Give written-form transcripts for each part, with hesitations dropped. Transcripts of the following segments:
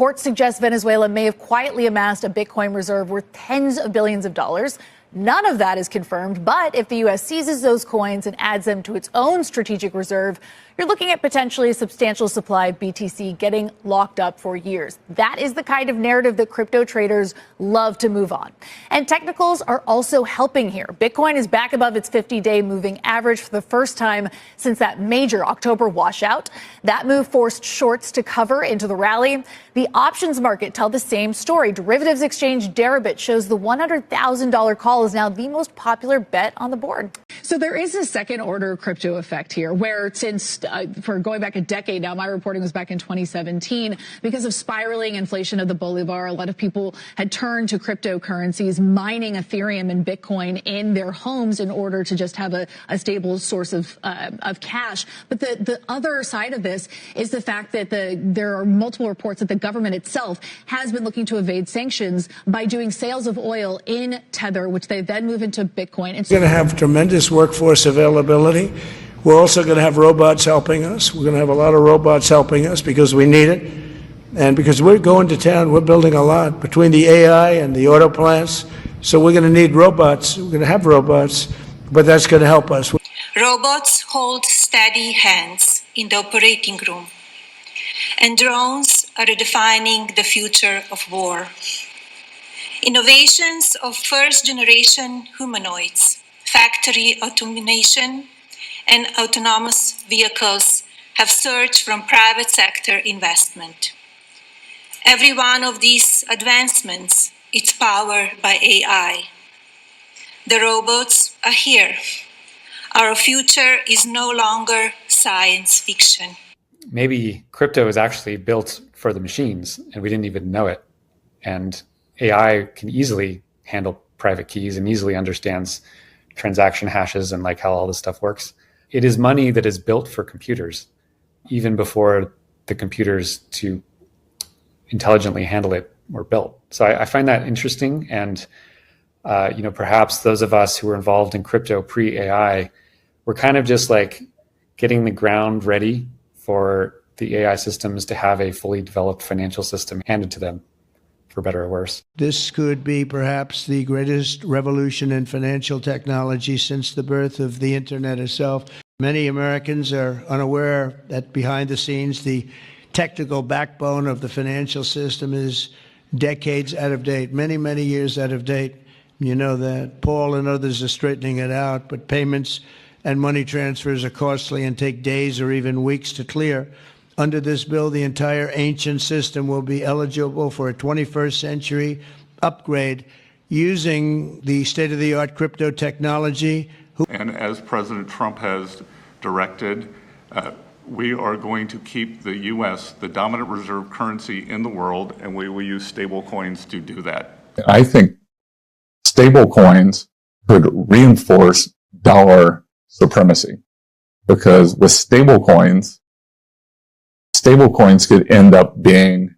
Reports suggest Venezuela may have quietly amassed a Bitcoin reserve worth tens of billions of dollars. None of that is confirmed, but if the U.S. seizes those coins and adds them to its own strategic reserve, you're looking at potentially a substantial supply of BTC getting locked up for years. That is the kind of narrative that crypto traders love to move on. And technicals are also helping here. Bitcoin is back above its 50-day moving average for the first time since that major October washout. That move forced shorts to cover into the rally. The options market tell the same story. Derivatives exchange Deribit shows the $100,000 call is now the most popular bet on the board. So there is a second order crypto effect here where since for going back a decade now, my reporting was back in 2017, because of spiraling inflation of the Bolivar, a lot of people had turned to cryptocurrencies, mining Ethereum and Bitcoin in their homes in order to just have a stable source of cash. But the other side of this is the fact that there are multiple reports that the government itself has been looking to evade sanctions by doing sales of oil in Tether, which they then move into Bitcoin. And we're going to have tremendous workforce availability. We're also going to have robots helping us. We're going to have a lot of robots helping us because we need it. And because we're going to town, we're building a lot between the AI and the auto plants. So we're going to need robots. We're going to have robots, but that's going to help us. Robots hold steady hands in the operating room, and drones are redefining the future of war. Innovations of first-generation humanoids, factory automation, and autonomous vehicles have surged from private sector investment. Every one of these advancements is powered by AI. The robots are here. Our future is no longer science fiction. Maybe crypto is actually built for the machines and we didn't even know it. And AI can easily handle private keys and easily understands transaction hashes and like how all this stuff works. It is money that is built for computers, even before the computers to intelligently handle it were built. So I find that interesting. And, perhaps those of us who were involved in crypto pre-AI were kind of just like getting the ground ready for the AI systems to have a fully developed financial system handed to them, for better or worse. This could be perhaps the greatest revolution in financial technology since the birth of the internet itself. Many Americans are unaware that behind the scenes, the technical backbone of the financial system is decades out of date, many, many years out of date. You know that. Paul and others are straightening it out, but payments and money transfers are costly and take days or even weeks to clear. Under this bill, the entire ancient system will be eligible for a 21st century upgrade using the state-of-the-art crypto technology. And as President Trump has directed, we are going to keep the U.S. the dominant reserve currency in the world, and we will use stable coins to do that. I think stable coins could reinforce dollar supremacy, because with stable coins could end up being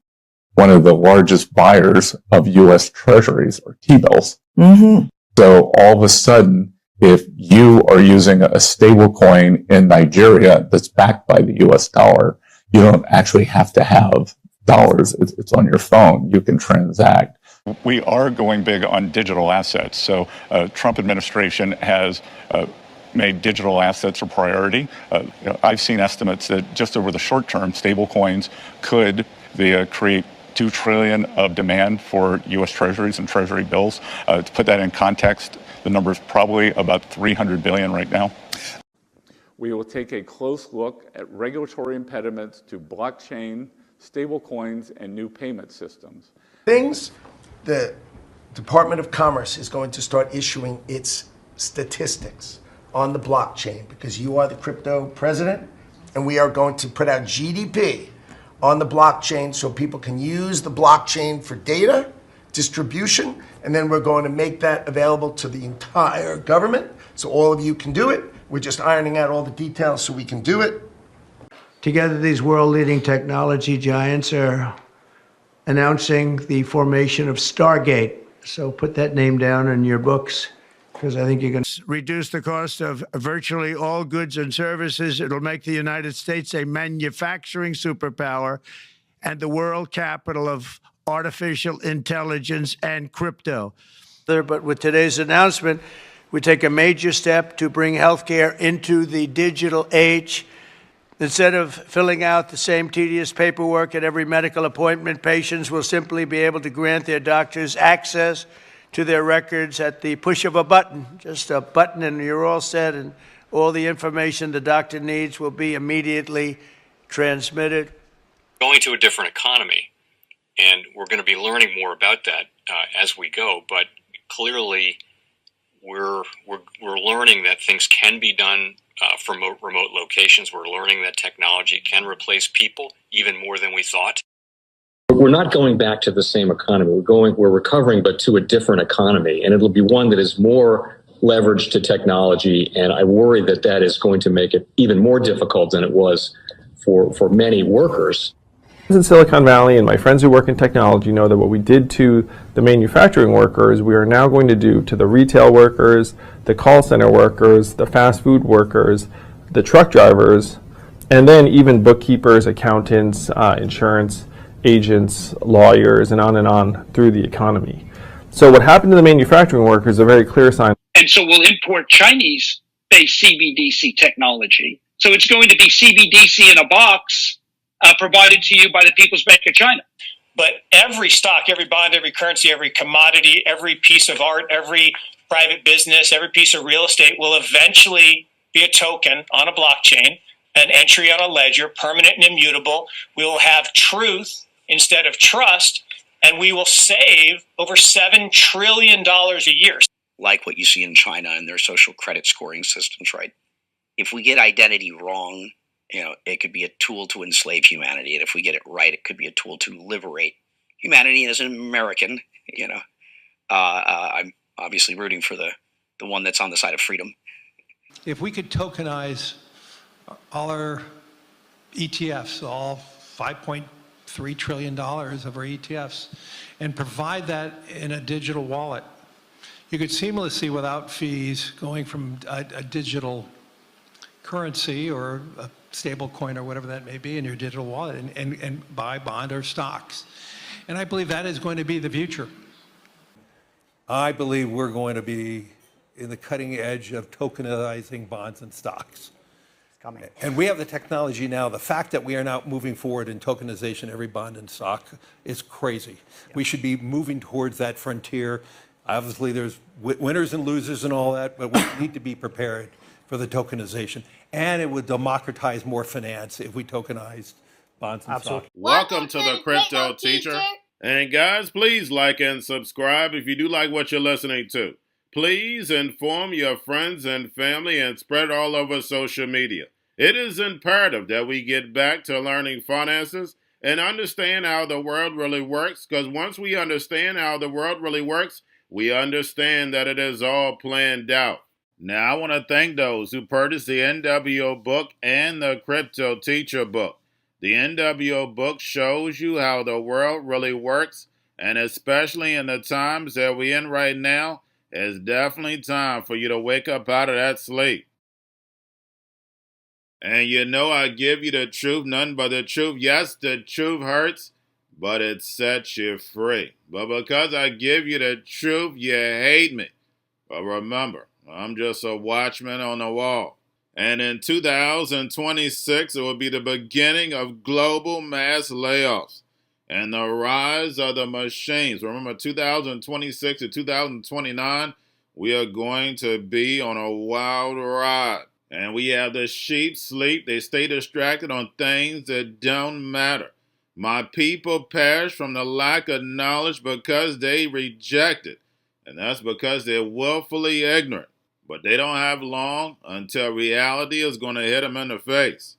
one of the largest buyers of U.S. treasuries or T-bills. Mm-hmm. So all of a sudden, if you are using a stable coin in Nigeria that's backed by the U.S. dollar, you don't actually have to have dollars. It's on your phone. You can transact. We are going big on digital assets. So Trump administration has made digital assets a priority. I've seen estimates that just over the short term, stable coins could create $2 trillion of demand for U.S. treasuries and treasury bills. To put that in context, the number is probably about $300 billion right now. We will take a close look at regulatory impediments to blockchain, stable coins, and new payment systems. The Department of Commerce is going to start issuing its statistics on the blockchain, because you are the crypto president, and we are going to put out GDP on the blockchain so people can use the blockchain for data distribution, and then we're going to make that available to the entire government so all of you can do it. We're just ironing out all the details so we can do it. Together, these world-leading technology giants are announcing the formation of Stargate. So put that name down in your books, because I think you're going to reduce the cost of virtually all goods and services. It'll make the United States a manufacturing superpower. and the world capital of artificial intelligence and crypto. But with today's announcement, we take a major step to bring healthcare into the digital age. Instead of filling out the same tedious paperwork at every medical appointment, patients will simply be able to grant their doctors access to their records at the push of a button. Just a button and you're all set, and all the information the doctor needs will be immediately transmitted. Going to a different economy, and we're going to be learning more about that as we go, but clearly we're learning that things can be done from remote locations. We're learning that technology can replace people even more than we thought. We're not going back to the same economy. We're recovering, but to a different economy, and it'll be one that is more leveraged to technology. And I worry that that is going to make it even more difficult than it was for many workers. In Silicon Valley, and my friends who work in technology know that what we did to the manufacturing workers, we are now going to do to the retail workers, the call center workers, the fast food workers, the truck drivers, and then even bookkeepers, accountants, insurance agents, lawyers, and on through the economy. So what happened to the manufacturing workers is a very clear sign. And so we'll import Chinese-based CBDC technology. So it's going to be CBDC in a box provided to you by the People's Bank of China. But every stock, every bond, every currency, every commodity, every piece of art, every private business, every piece of real estate will eventually be a token on a blockchain, an entry on a ledger, permanent and immutable. We will have truth instead of trust, and we will save over $7 trillion a year. Like what you see in China and their social credit scoring systems, right? If we get identity wrong, it could be a tool to enslave humanity. And if we get it right, it could be a tool to liberate humanity. And as an American, I'm obviously rooting for the one that's on the side of freedom. If we could tokenize all our ETFs, all $5.3 trillion of our ETFs, and provide that in a digital wallet, you could seamlessly, without fees, going from a digital currency or a stable coin or whatever that may be in your digital wallet and buy bond or stocks. And I believe that is going to be the future. I believe we're going to be in the cutting edge of tokenizing bonds and stocks. Coming. And we have the technology now. The fact that we are now moving forward in tokenization, every bond and stock, is crazy. Yeah. We should be moving towards that frontier. Obviously, there's winners and losers and all that, but we need to be prepared for the tokenization. And it would democratize more finance if we tokenized bonds and stocks. Welcome to the Crypto Teacher. And guys, please like and subscribe if you do like what you're listening to. Please inform your friends and family and spread it all over social media. It is imperative that we get back to learning finances and understand how the world really works, because once we understand how the world really works, we understand that it is all planned out. Now, I want to thank those who purchased the NWO book and the Crypto Teacher book. The NWO book shows you how the world really works, and especially in the times that we're in right now, it's definitely time for you to wake up out of that sleep. And I give you the truth, none but the truth. Yes, the truth hurts, but it sets you free. But because I give you the truth, you hate me. But remember, I'm just a watchman on the wall. And in 2026, it will be the beginning of global mass layoffs and the rise of the machines. Remember, 2026 to 2029, we are going to be on a wild ride. And we have the sheep sleep. They stay distracted on things that don't matter. My people perish from the lack of knowledge because they reject it. And that's because they're willfully ignorant. But they don't have long until reality is going to hit them in the face.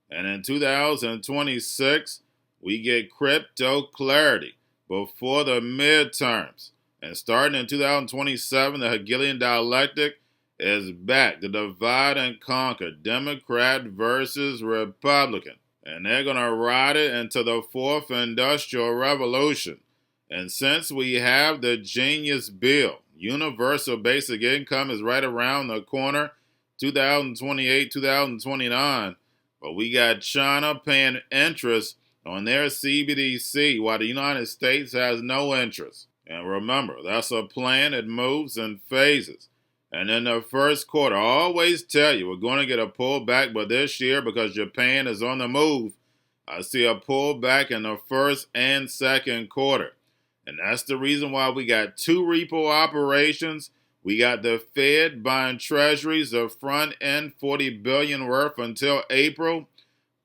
And in 2026, we get crypto clarity before the midterms. And starting in 2027, the Hegelian dialectic is back. The divide and conquer, Democrat versus Republican. And they're going to ride it into the fourth industrial revolution. And since we have the genius bill, universal basic income is right around the corner, 2028, 2029. But we got China paying interest on their CBDC while the United States has no interest. And remember, that's a plan that moves in phases. And in the first quarter, I always tell you we're going to get a pullback, but this year, because Japan is on the move, I see a pullback in the first and second quarter. And that's the reason why we got two repo operations. We got the Fed buying treasuries of front end $40 billion worth until April,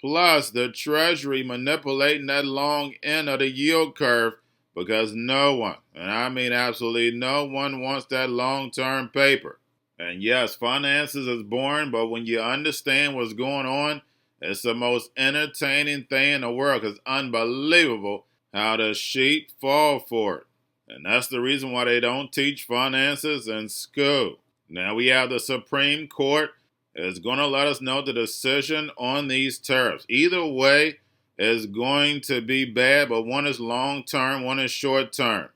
plus the Treasury manipulating that long end of the yield curve because no one, and I mean absolutely no one, wants that long-term paper. And yes, finances is boring, but when you understand what's going on, it's the most entertaining thing in the world. It's unbelievable how the sheep fall for it. And that's the reason why they don't teach finances in school. Now we have the Supreme Court is going to let us know the decision on these tariffs. Either way is going to be bad, but one is long-term, one is short-term.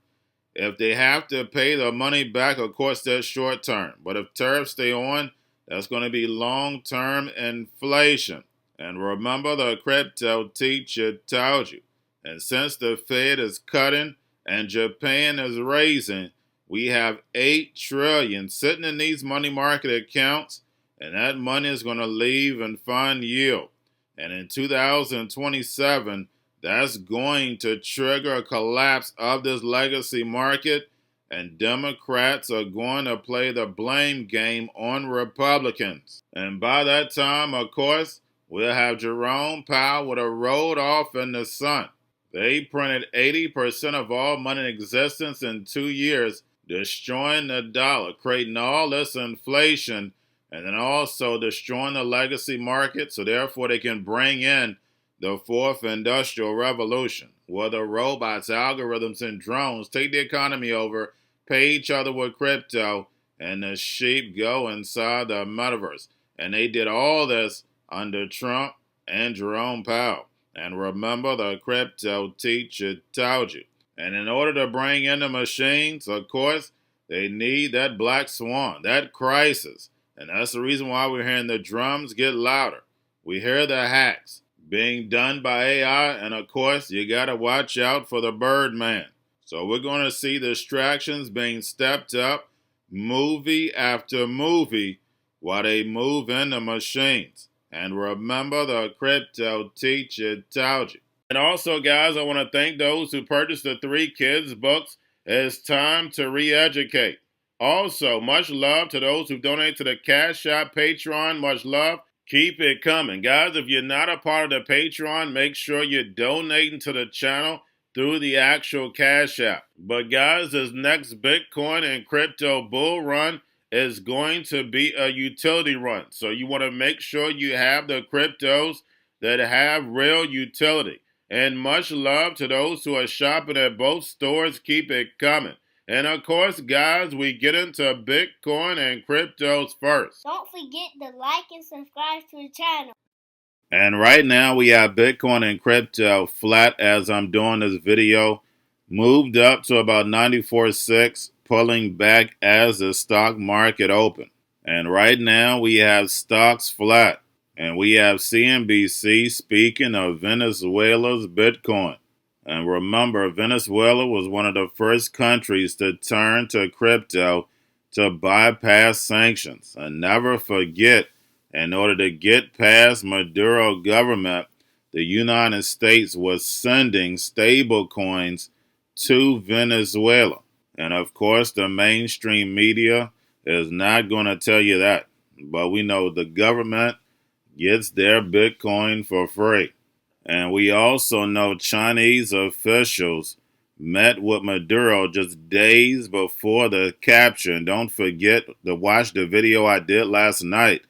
If they have to pay the money back, of course, that's short-term. But if tariffs stay on, that's going to be long-term inflation. And remember, the crypto teacher told you. And since the Fed is cutting and Japan is raising, we have $8 trillion sitting in these money market accounts, and that money is going to leave and find yield. And in 2027, that's going to trigger a collapse of this legacy market, and Democrats are going to play the blame game on Republicans. And by that time, of course, we'll have Jerome Powell with a rolled off in the sun. They printed 80% of all money in existence in 2 years, destroying the dollar, creating all this inflation, and then also destroying the legacy market, so therefore they can bring in the fourth industrial revolution, where the robots, algorithms, and drones take the economy over, pay each other with crypto, and the sheep go inside the metaverse. And they did all this under Trump and Jerome Powell. And remember, the crypto teacher told you. And in order to bring in the machines, of course, they need that black swan, that crisis. And that's the reason why we're hearing the drums get louder. We hear the hacks being done by AI, and of course, you got to watch out for the Birdman. So we're going to see distractions being stepped up, movie after movie, while they move in the machines. And remember, the crypto teacher told you. And also, guys, I want to thank those who purchased the 3 kids books. It's time to re-educate. Also, much love to those who donate to the Cash App, Patreon. Much love. Keep it coming. Guys, if you're not a part of the Patreon, make sure you're donating to the channel through the actual Cash App. But guys, this next Bitcoin and crypto bull run is going to be a utility run. So you want to make sure you have the cryptos that have real utility. And much love to those who are shopping at both stores. Keep it coming. And of course, guys, we get into Bitcoin and cryptos first. Don't forget to like and subscribe to the channel. And right now we have Bitcoin and crypto flat as I'm doing this video. Moved up to about 94.6, pulling back as the stock market opened. And right now we have stocks flat. And we have CNBC speaking of Venezuela's Bitcoin. And remember, Venezuela was one of the first countries to turn to crypto to bypass sanctions. And never forget, in order to get past Maduro government, the United States was sending stable coins to Venezuela. And of course, the mainstream media is not going to tell you that. But we know the government gets their Bitcoin for free. And we also know Chinese officials met with Maduro just days before the capture. And don't forget to watch the video I did last night.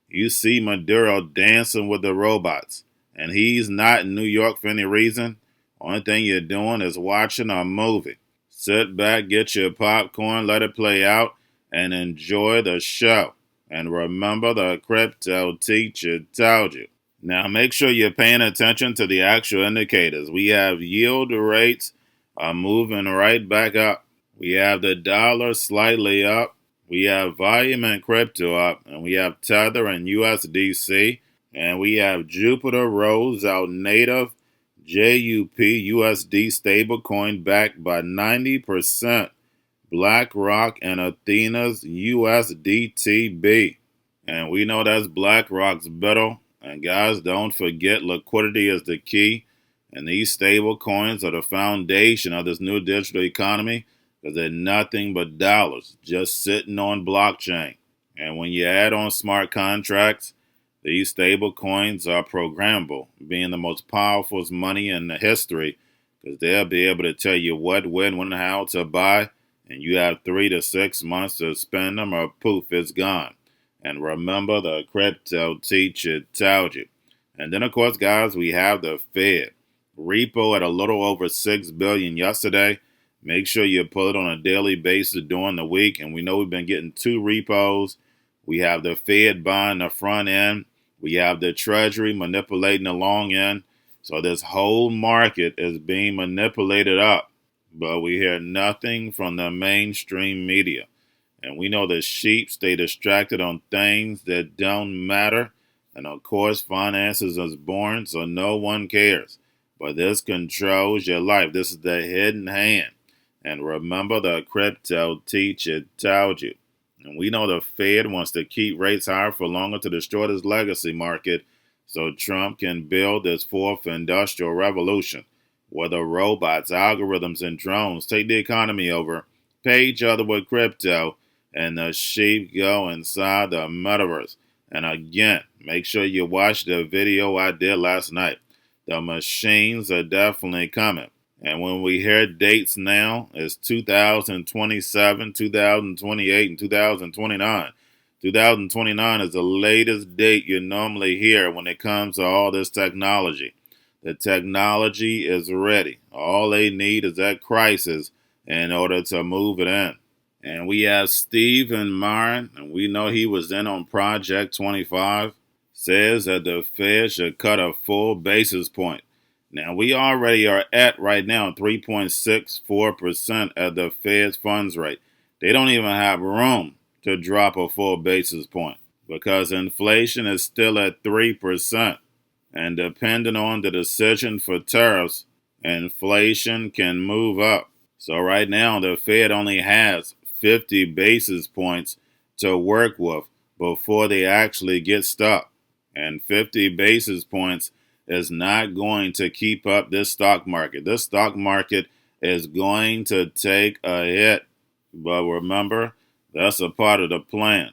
You see Maduro dancing with the robots. And he's not in New York for any reason. Only thing you're doing is watching a movie. Sit back, get your popcorn, let it play out, and enjoy the show. And remember, the crypto teacher told you. Now, make sure you're paying attention to the actual indicators. We have yield rates are moving right back up. We have the dollar slightly up. We have volume and crypto up. And we have Tether and USDC. And we have Jupiter rose out native JUP USD stablecoin backed by 90% BlackRock and Athena's USDTB. And we know that's BlackRock's better. And guys, don't forget liquidity is the key. And these stable coins are the foundation of this new digital economy because they're nothing but dollars just sitting on blockchain. And when you add on smart contracts, these stable coins are programmable, being the most powerful money in the history because they'll be able to tell you what, when, and how to buy. And you have 3 to 6 months to spend them or poof, it's gone. And remember, the crypto teacher told you. And then, of course, guys, we have the Fed. Repo at a little over $6 billion yesterday. Make sure you pull it on a daily basis during the week. And we know we've been getting 2 repos. We have the Fed buying the front end. We have the Treasury manipulating the long end. So this whole market is being manipulated up. But we hear nothing from the mainstream media. And we know the sheep stay distracted on things that don't matter. And of course, finances is born, so no one cares. But this controls your life. This is the hidden hand. And remember, the crypto teacher told you. And we know the Fed wants to keep rates higher for longer to destroy this legacy market so Trump can build this fourth industrial revolution, where the robots, algorithms, and drones take the economy over, pay each other with crypto, and the sheep go inside the metaverse. And again, make sure you watch the video I did last night. The machines are definitely coming. And when we hear dates now, it's 2027, 2028, and 2029. 2029 is the latest date you normally hear when it comes to all this technology. The technology is ready. All they need is that crisis in order to move it in. And we have Stephen Myron, and we know he was in on Project 25, says that the Fed should cut a full basis point. Now, we already are at right now 3.64% at the Fed's funds rate. They don't even have room to drop a full basis point because inflation is still at 3%. And depending on the decision for tariffs, inflation can move up. So right now, the Fed only has 50 basis points to work with before they actually get stuck. And 50 basis points is not going to keep up this stock market. This stock market is going to take a hit. But remember, that's a part of the plan.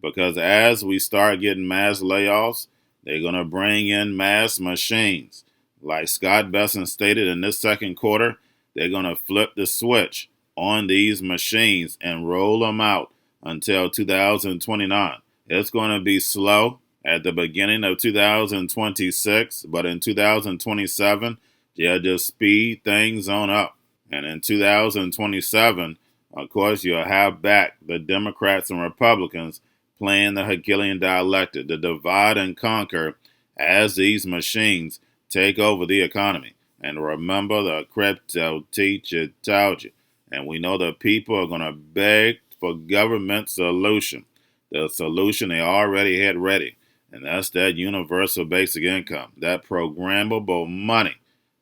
Because as we start getting mass layoffs, they're going to bring in mass machines. Like Scott Besson stated in this second quarter, they're going to flip the switch on these machines and roll them out until 2029. It's going to be slow at the beginning of 2026, but in 2027, they'll just speed things on up. And in 2027, of course, you'll have back the Democrats and Republicans playing the Hegelian dialectic, the divide and conquer, as these machines take over the economy. And remember, the crypto teacher told you. And we know the people are going to beg for government solution. The solution they already had ready. And that's that universal basic income, that programmable money.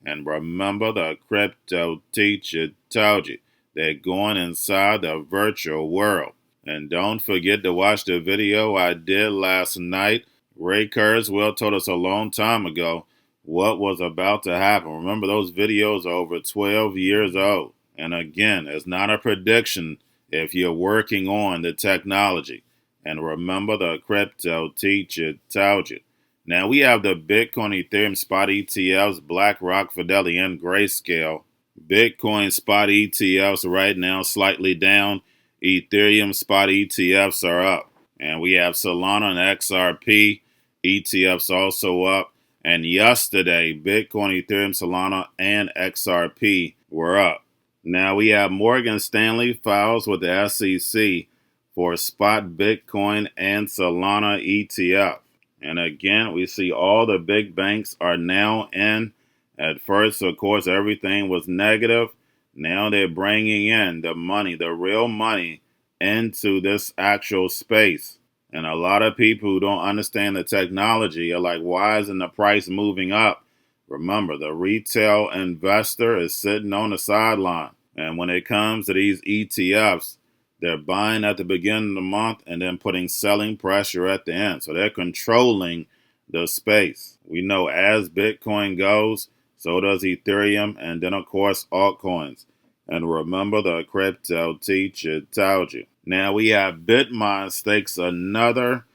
And remember, the crypto teacher told you. They're going inside the virtual world. And don't forget to watch the video I did last night. Ray Kurzweil told us a long time ago what was about to happen. Remember, those videos are over 12 years old. And again, it's not a prediction if you're working on the technology. And remember, the crypto teacher told you. Now, we have the Bitcoin, Ethereum, spot ETFs, BlackRock, Fidelity, and Grayscale. Bitcoin spot ETFs right now slightly down. Ethereum spot ETFs are up. And we have Solana and XRP ETFs also up. And yesterday, Bitcoin, Ethereum, Solana, and XRP were up. Now we have Morgan Stanley files with the SEC for spot Bitcoin and Solana ETF. And again, we see all the big banks are now in. At first, of course, everything was negative. Now they're bringing in the money, the real money, into this actual space. And a lot of people who don't understand the technology are like, why isn't the price moving up Remember, the retail investor is sitting on the sideline. And when it comes to these ETFs, they're buying at the beginning of the month and then putting selling pressure at the end. So they're controlling the space. We know as Bitcoin goes, so does Ethereum, and then, of course, altcoins. And remember, the crypto teacher told you. Now we have Bitmine stakes another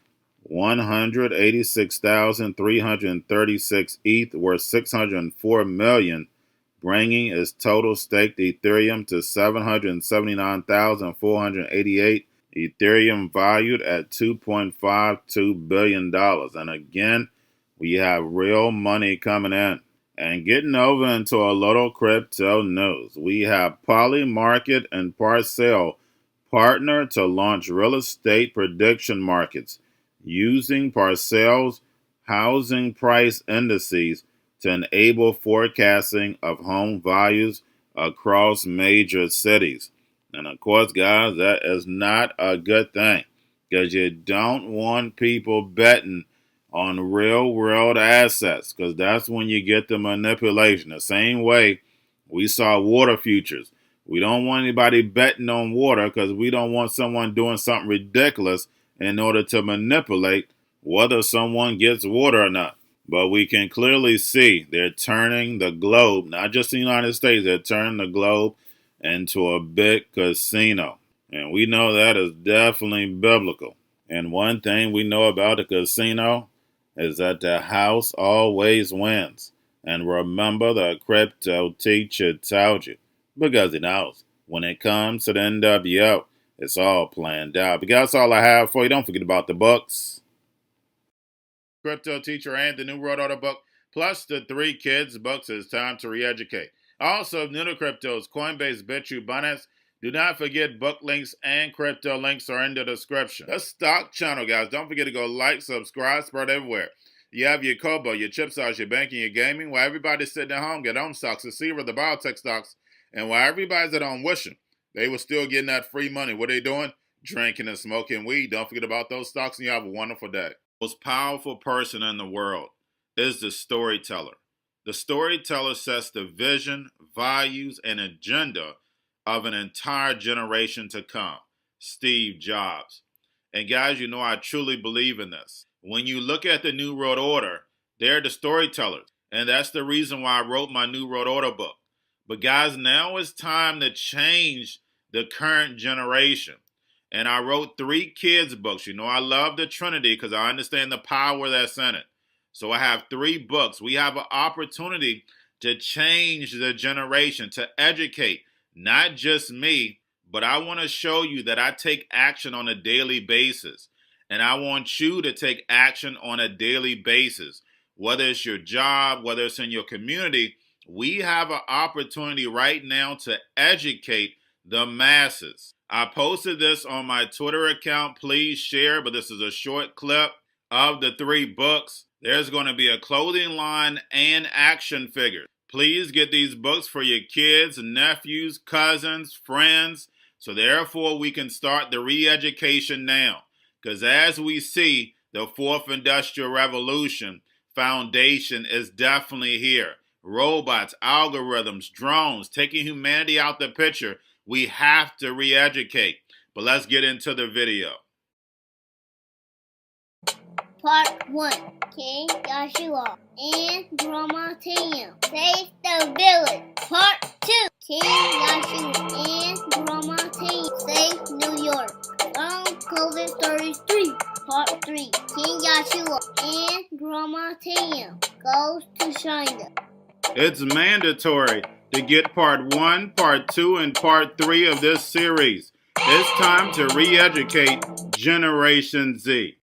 186,336 ETH worth $604 million, bringing its total staked Ethereum to 779,488. Ethereum valued at $2.52 billion. And again, we have real money coming in. And getting over into a little crypto news, we have Polymarket and Parcel partner to launch real estate prediction markets using Parcel's housing price indices to enable forecasting of home values across major cities. And of course, guys, that is not a good thing because you don't want people betting on real world assets because that's when you get the manipulation. The same way we saw water futures. We don't want anybody betting on water because we don't want someone doing something ridiculous in order to manipulate whether someone gets water or not. But we can clearly see they're turning the globe, not just the United States, they're turning the globe into a big casino. And we know that is definitely biblical. And one thing we know about the casino is that the house always wins. And remember, the crypto teacher told you, because he knows when it comes to the NWO, it's all planned out. But that's all I have for you. Don't forget about the books. Crypto Teacher and the New World Order book, plus the 3 kids books. It's time to re-educate. Also, new to cryptos, Coinbase, Bitrue, Binance. Do not forget book links and crypto links are in the description. The stock channel, guys. Don't forget to go like, subscribe, spread everywhere. You have your Kobo, your chip stocks, your banking, your gaming. While everybody's sitting at home, get home stocks, the Seaver, the biotech stocks. And while everybody's at home wishing, they were still getting that free money. What are they doing? Drinking and smoking weed. Don't forget about those stocks, and you have a wonderful day. The most powerful person in the world is the storyteller. The storyteller sets the vision, values, and agenda of an entire generation to come. Steve Jobs. And guys, you know I truly believe in this. When you look at the New World Order, they're the storytellers. And that's the reason why I wrote my New World Order book. But guys, now it's time to change the current generation. And I wrote 3 kids books. You know, I love the Trinity because I understand the power that's in it. So I have 3 books. We have an opportunity to change the generation, to educate, not just me, but I want to show you that I take action on a daily basis. And I want you to take action on a daily basis. Whether it's your job, whether it's in your community, we have an opportunity right now to educate the masses. I posted this on my Twitter account. Please share, but this is a short clip of the 3 books. There's going to be a clothing line and action figures. Please get these books for your kids, nephews, cousins, friends, so therefore we can start the re-education now. Because as we see, the 4th Industrial Revolution foundation is definitely here. Robots, algorithms, drones, taking humanity out the picture. We have to re-educate. But let's get into the video. Part 1. King Joshua and Grandma Tam save the village. Part 2. King Joshua and Grandma Tam save New York from COVID-33. Part 3. King Joshua and Grandma Tam goes to China. It's mandatory to get part 1, part 2, and part 3 of this series. It's time to re-educate Generation Z.